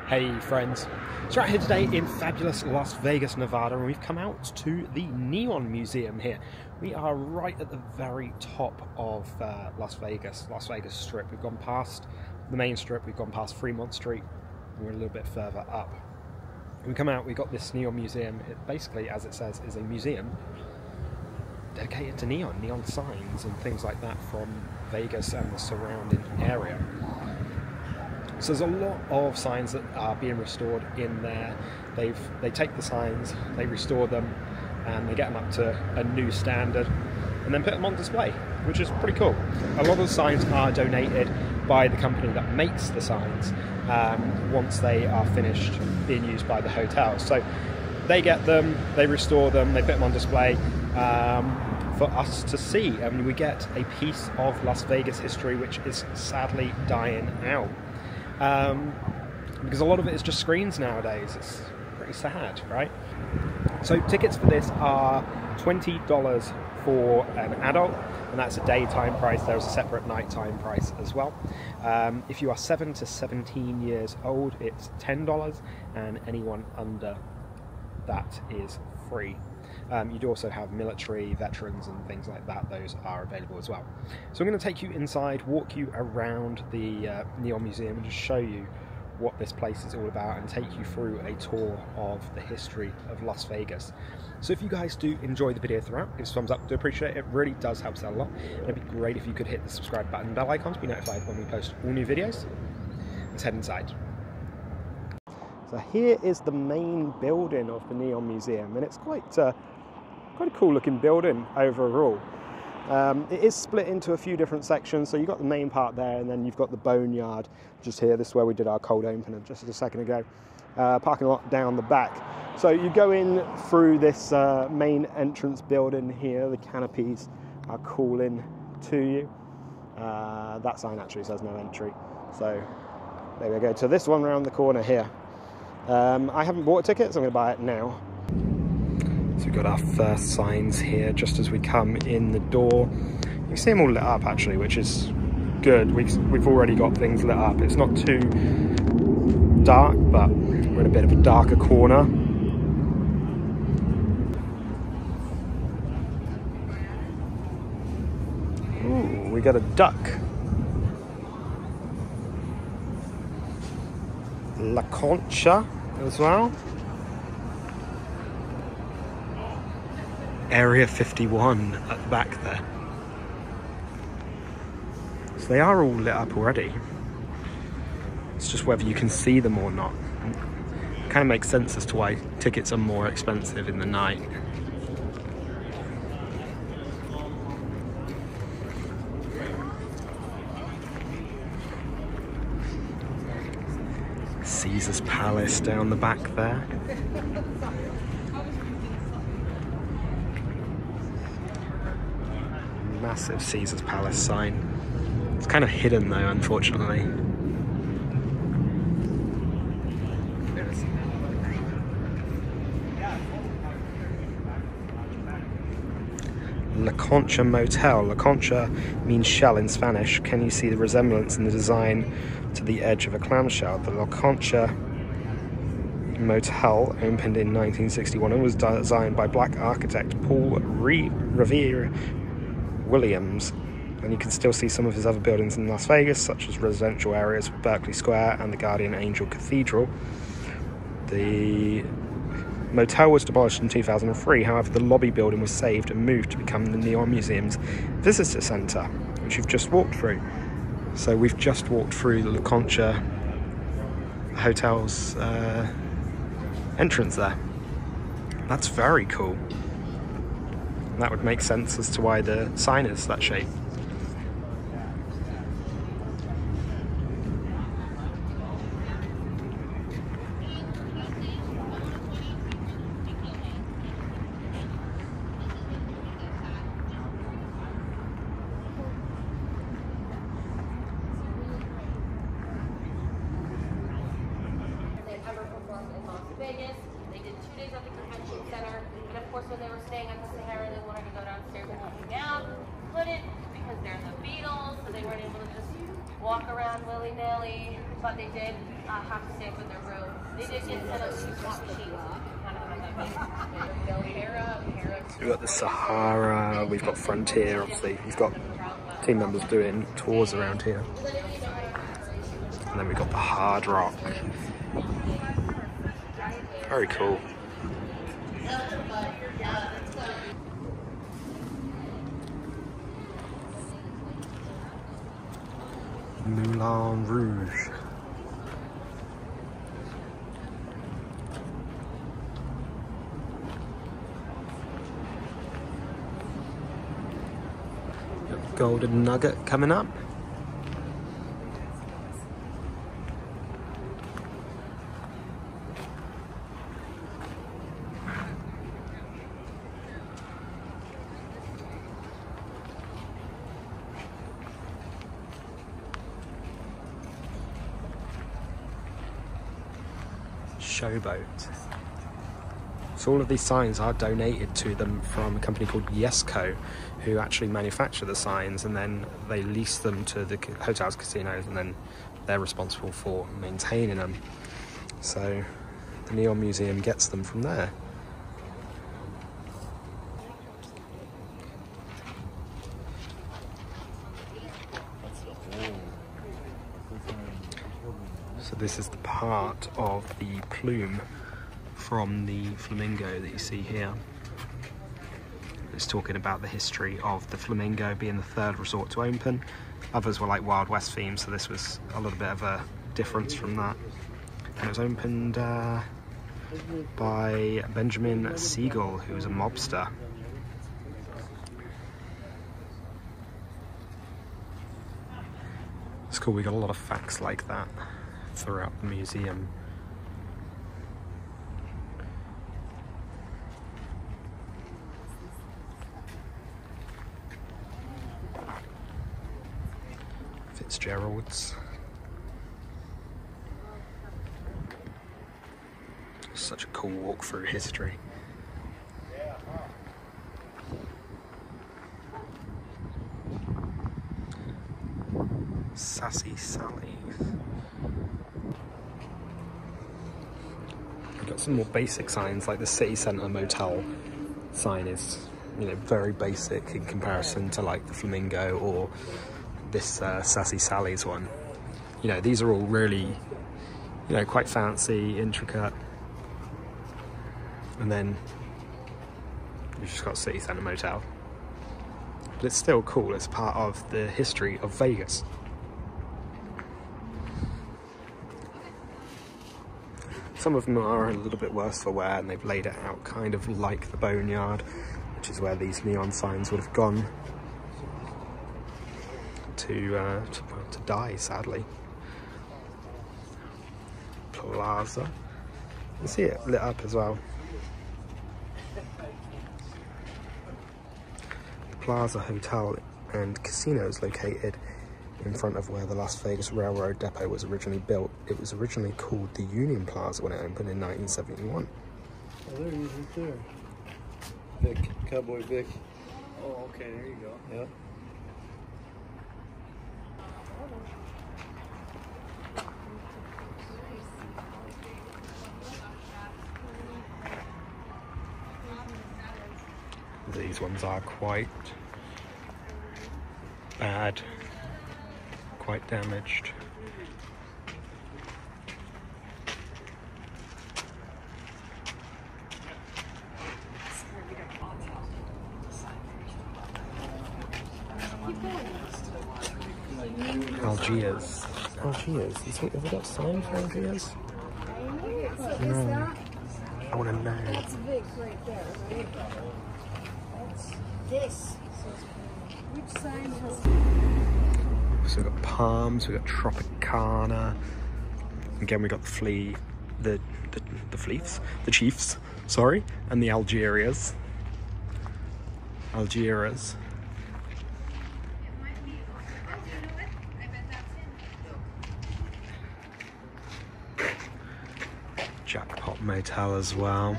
Hey friends, so right here today in fabulous Las Vegas, Nevada, and we've come out to the Neon Museum here. We are right at the very top of Las Vegas Strip. We've gone past the main strip, we've gone past Fremont Street, and we're a little bit further up. When we come out, we've got this Neon Museum. It basically, as it says, is a museum dedicated to neon signs and things like that from Vegas and the surrounding area. So there's a lot of signs that are being restored in there. They take the signs, they restore them, and they get them up to a new standard, and then put them on display, which is pretty cool. A lot of the signs are donated by the company that makes the signs once they are finished being used by the hotels. So they get them, they restore them, they put them on display for us to see, and we get a piece of Las Vegas history which is sadly dying out. Because a lot of it is just screens nowadays. It's pretty sad, right? So tickets for this are $20 for an adult, and that's a daytime price. There's a separate nighttime price as well. If you are 7 to 17 years old, it's $10, and anyone under that is free. You'd also have military, veterans and things like that. Those are available as well. So I'm going to take you inside, walk you around the Neon Museum and just show you what this place is all about and take you through a tour of the history of Las Vegas. So if you guys do enjoy the video throughout, give us a thumbs up. Do appreciate it. It really does help us out a lot. It'd be great if you could hit the subscribe button and bell icon to be notified when we post all new videos. Let's head inside. So here is the main building of the Neon Museum, and it's quite a cool looking building overall. It is split into a few different sections, so you've got the main part there, and then you've got the boneyard just here. This is where we did our cold opener just a second ago. Parking lot down the back. So you go in through this main entrance building here. The canopies are calling to you. That sign actually says no entry. So there we go. To this one around the corner here. I haven't bought a ticket, so I'm going to buy it now. So we've got our first signs here just as we come in the door. You can see them all lit up actually, which is good. We've already got things lit up. It's not too dark, but we're in a bit of a darker corner. Ooh, we got a duck. La Concha as well. Area 51 at the back there. So they are all lit up already. It's just whether you can see them or not. It kind of makes sense as to why tickets are more expensive in the night. Caesar's Palace down the back there. Massive Caesar's Palace sign. It's kind of hidden though, unfortunately. La Concha Motel. La Concha means shell in Spanish. Can you see the resemblance in the design to the edge of a clamshell? The La Concha Motel opened in 1961 and was designed by black architect Paul Revere Williams, and you can still see some of his other buildings in Las Vegas, such as residential areas of Berkeley Square and the Guardian Angel Cathedral. The motel was demolished in 2003, however the lobby building was saved and moved to become the Neon Museum's visitor centre, which you've just walked through. So we've just walked through the La Concha Hotel's entrance there. That's very cool. That would make sense as to why the sign is that shape. They've ever performed in Las Vegas. They did 2 days at the convention center, and of course when they were staying at the Sahara, they wanted to go downstairs and hang out. Couldn't because they're the Beatles, so they weren't able to just walk walk around willy-nilly, but they did have to stay with their room. They did get set up 2 swap machines. We've got the Sahara, we've got Frontier, obviously. We've got team members doing tours around here. And then we've got the Hard Rock. Very cool. Moulin Rouge. Golden Nugget coming up. Showboat. So all of these signs are donated to them from a company called Yesco, who actually manufacture the signs, and then they lease them to the hotels, casinos, and then they're responsible for maintaining them. So the Neon Museum gets them from there. So this is the part of the plume from the flamingo that you see here. It's talking about the history of the flamingo being the 3rd resort to open. Others were like Wild West themed, so this was a little bit of a difference from that. And it was opened by Benjamin Siegel, who was a mobster. It's cool, we got a lot of facts like that throughout the museum. Fitzgerald's. Such a cool walk through history. Sassy Sally. We've got some more basic signs, like the City Centre Motel sign is, you know, very basic in comparison to like the Flamingo or this Sassy Sally's one. You know, these are all really, you know, quite fancy, intricate. And then you've just got City Centre Motel. But it's still cool, it's part of the history of Vegas. Some of them are a little bit worse for wear, and they've laid it out kind of like the Boneyard, which is where these neon signs would have gone to die, sadly. Plaza. You see it lit up as well. The Plaza Hotel and Casino is located in front of where the Las Vegas Railroad Depot was originally built. It was originally called the Union Plaza when it opened in 1971. Oh, there he is right there. Vic, Cowboy Vic. Oh, okay, there you go. Yeah. These ones are quite bad, quite damaged. Algiers. Algiers. Have we got signs for Algiers? No. I want to know. That's Vic right there, right? That's this. Which sign has... So we've got Palms, we've got Tropicana. Again, we got the Chiefs, sorry, and the Algerias. Jackpot Motel as well.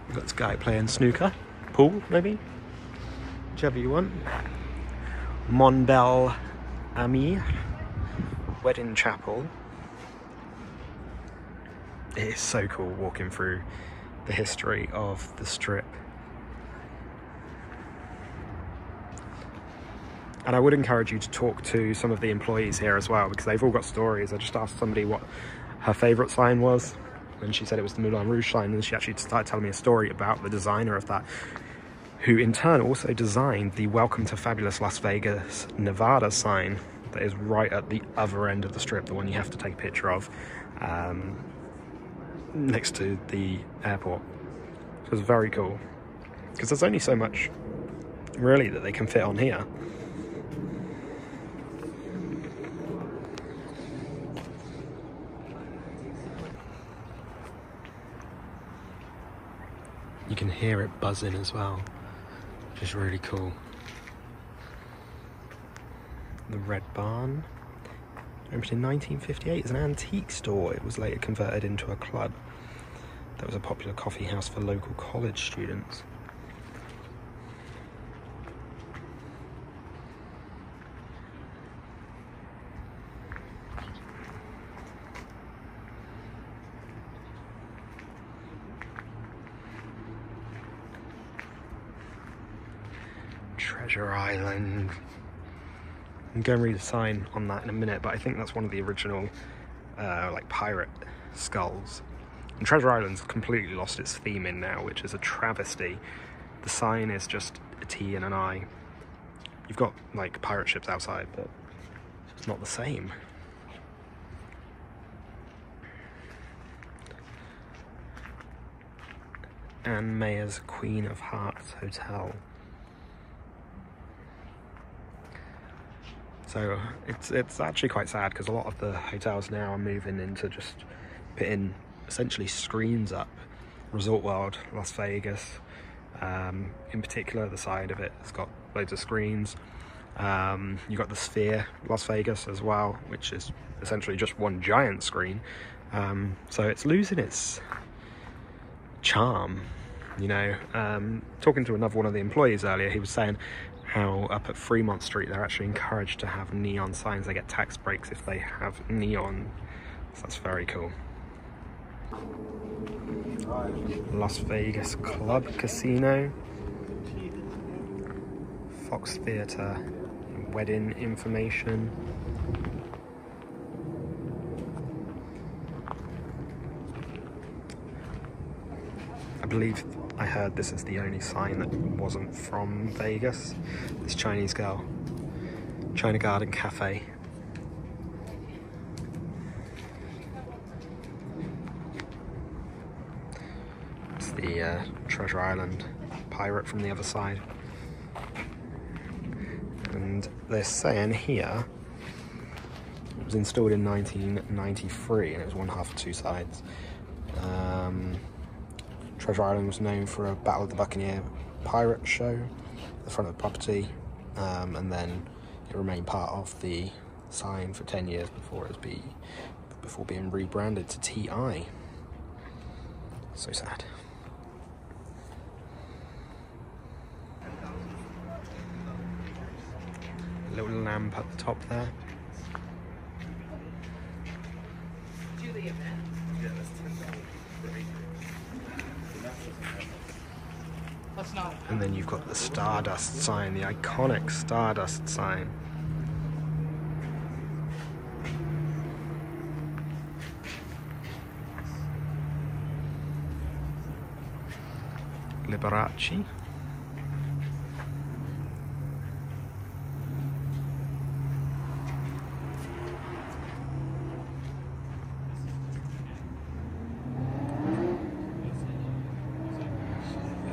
We've got this guy playing snooker, pool maybe, whichever you want. Mon Bel Ami Wedding Chapel. It is so cool walking through the history of the strip. And I would encourage you to talk to some of the employees here as well, because they've all got stories. I just asked somebody what her favourite sign was, and she said it was the Moulin Rouge sign, and she actually started telling me a story about the designer of that, who in turn also designed the Welcome to Fabulous Las Vegas, Nevada sign that is right at the other end of the strip, the one you have to take a picture of, next to the airport. So it's very cool, because there's only so much really that they can fit on here. You can hear it buzzing as well, which is really cool. The Red Barn, opened in 1958 as an antique store. It was later converted into a club that was a popular coffee house for local college students. Treasure Island. I'm going to read a sign on that in a minute, but I think that's one of the original like pirate skulls. And Treasure Island's completely lost its theming now, which is a travesty. The sign is just a T and an I. You've got like pirate ships outside, but it's not the same. Anne Mayer's Queen of Hearts Hotel. So it's actually quite sad, because a lot of the hotels now are moving into just putting essentially screens up. Resort World, Las Vegas, in particular, the side of it has got loads of screens. You've got the Sphere, Las Vegas as well, which is essentially just one giant screen. So it's losing its charm, you know. Talking to one of the employees earlier, he was saying how up at Fremont Street they're actually encouraged to have neon signs. They get tax breaks if they have neon, so that's very cool. Las Vegas Club Casino, Fox Theatre, wedding information. I believe I heard this is the only sign that wasn't from Vegas. This Chinese girl. China Garden Cafe. It's the Treasure Island pirate from the other side. And they're saying here it was installed in 1993, and it was one half of two sides. Treasure Island was known for a Battle of the Buccaneer pirate show at the front of the property, and then it remained part of the sign for 10 years before being rebranded to TI. So sad. A little lamp at the top there. And then you've got the Stardust sign, the iconic Stardust sign. Liberace.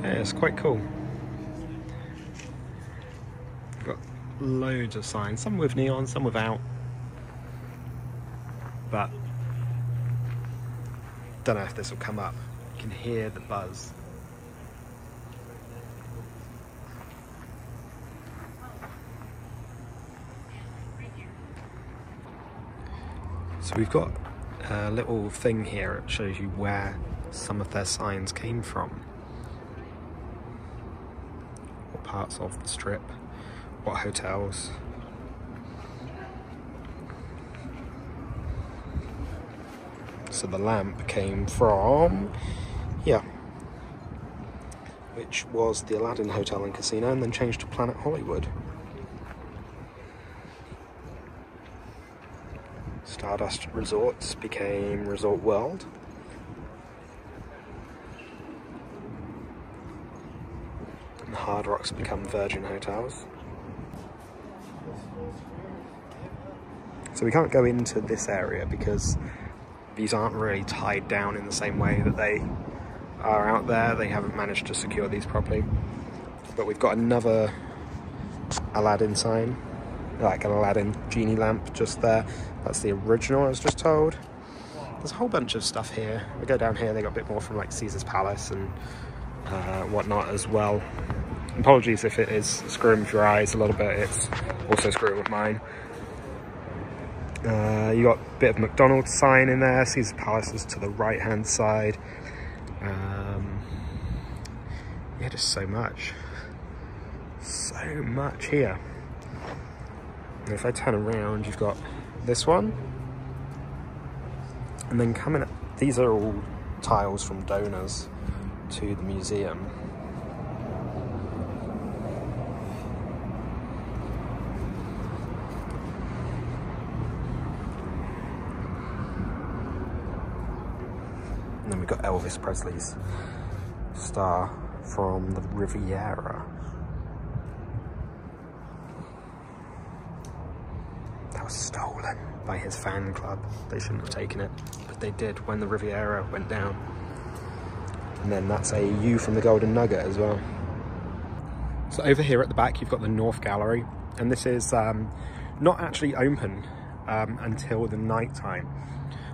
Yeah, it's quite cool. You've got loads of signs, some with neon, some without. But don't know if this will come up. You can hear the buzz. So we've got a little thing here that shows you where some of their signs came from. parts of the strip, what hotels. So the lamp came from here, which was the Aladdin Hotel and Casino, and then changed to Planet Hollywood. Stardust Resorts became Resort World. And Hard Rock's become Virgin Hotels. So we can't go into this area because these aren't really tied down in the same way that they are out there. They haven't managed to secure these properly. But we've got another Aladdin sign, like an Aladdin genie lamp just there. That's the original, I was just told. There's a whole bunch of stuff here. We go down here, they got a bit more from like Caesar's Palace and whatnot as well. Apologies if it is screwing with your eyes a little bit, it's also screwing with mine. You got a bit of McDonald's sign in there. Caesar's Palace is to the right hand side. Yeah, just so much here. And if I turn around, you've got this one, and then coming up, these are all tiles from donors to the museum. And then we've got Elvis Presley's star from the Riviera. That was stolen by his fan club. They shouldn't have taken it, but they did when the Riviera went down. And then that's a U from the Golden Nugget as well. So over here at the back, you've got the North Gallery, and this is not actually open until the night time.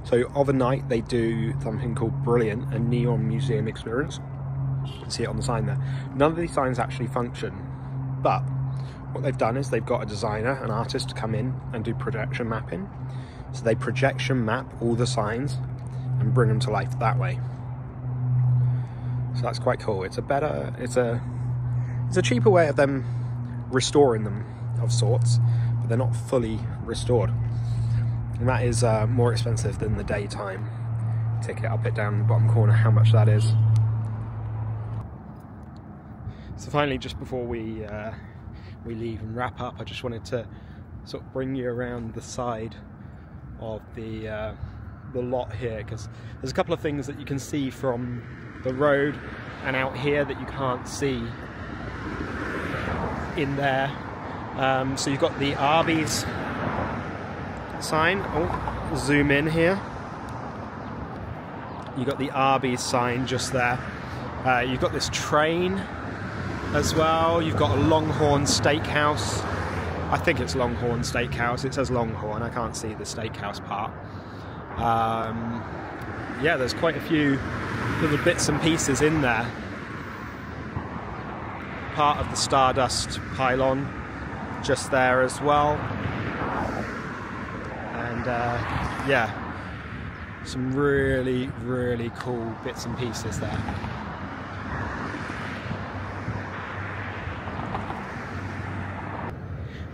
So overnight they do something called Brilliant, a neon museum experience. You can see it on the sign there. None of these signs actually function, but what they've done is they've got a designer, an artist to come in and do projection mapping. So they projection map all the signs and bring them to life that way. So that's quite cool. It's a cheaper way of them restoring them of sorts, but they're not fully restored. And that is more expensive than the daytime ticket. I'll put down in the bottom corner how much that is. So finally, just before we leave and wrap up, I just wanted to sort of bring you around the side of the lot here, because there's a couple of things that you can see from the road and out here that you can't see in there. So you've got the Arby's sign. Oh, zoom in here. You've got the Arby's sign just there. You've got this train as well. You've got a Longhorn Steakhouse. I think it's Longhorn Steakhouse. It says Longhorn. I can't see the steakhouse part. Yeah, there's quite a few little bits and pieces in there. Part of the Stardust pylon just there as well. And yeah, some really, really cool bits and pieces there.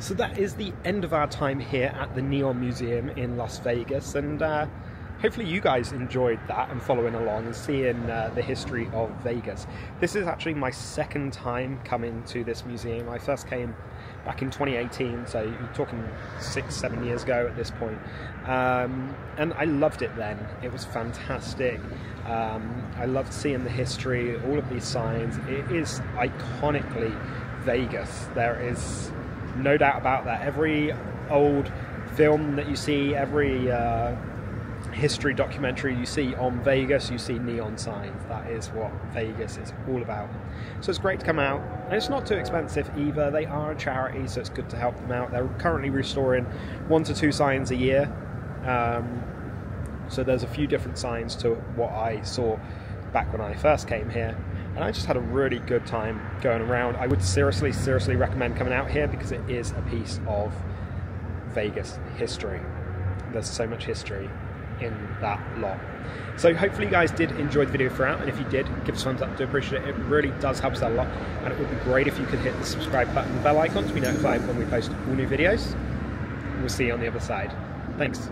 So that is the end of our time here at the Neon Museum in Las Vegas, and hopefully you guys enjoyed that and following along and seeing the history of Vegas. This is actually my second time coming to this museum. I first came back in 2018, so you're talking 6-7 years ago at this point. And I loved it then. It was fantastic. I loved seeing the history, all of these signs. It is iconically Vegas. There is no doubt about that. Every old film that you see, every history documentary you see on Vegas, you see neon signs. That is what Vegas is all about. So it's great to come out, and it's not too expensive either. They are a charity, so it's good to help them out. They're currently restoring 1 to 2 signs a year, so there's a few different signs to what I saw back when I first came here, and I just had a really good time going around. I would seriously recommend coming out here because it is a piece of Vegas history. There's so much history in that lot. So hopefully you guys did enjoy the video throughout, and if you did, give us a thumbs up. I do appreciate it. It really does help us out a lot, and it would be great if you could hit the subscribe button and bell icon to be notified when we post all new videos. We'll see you on the other side. Thanks.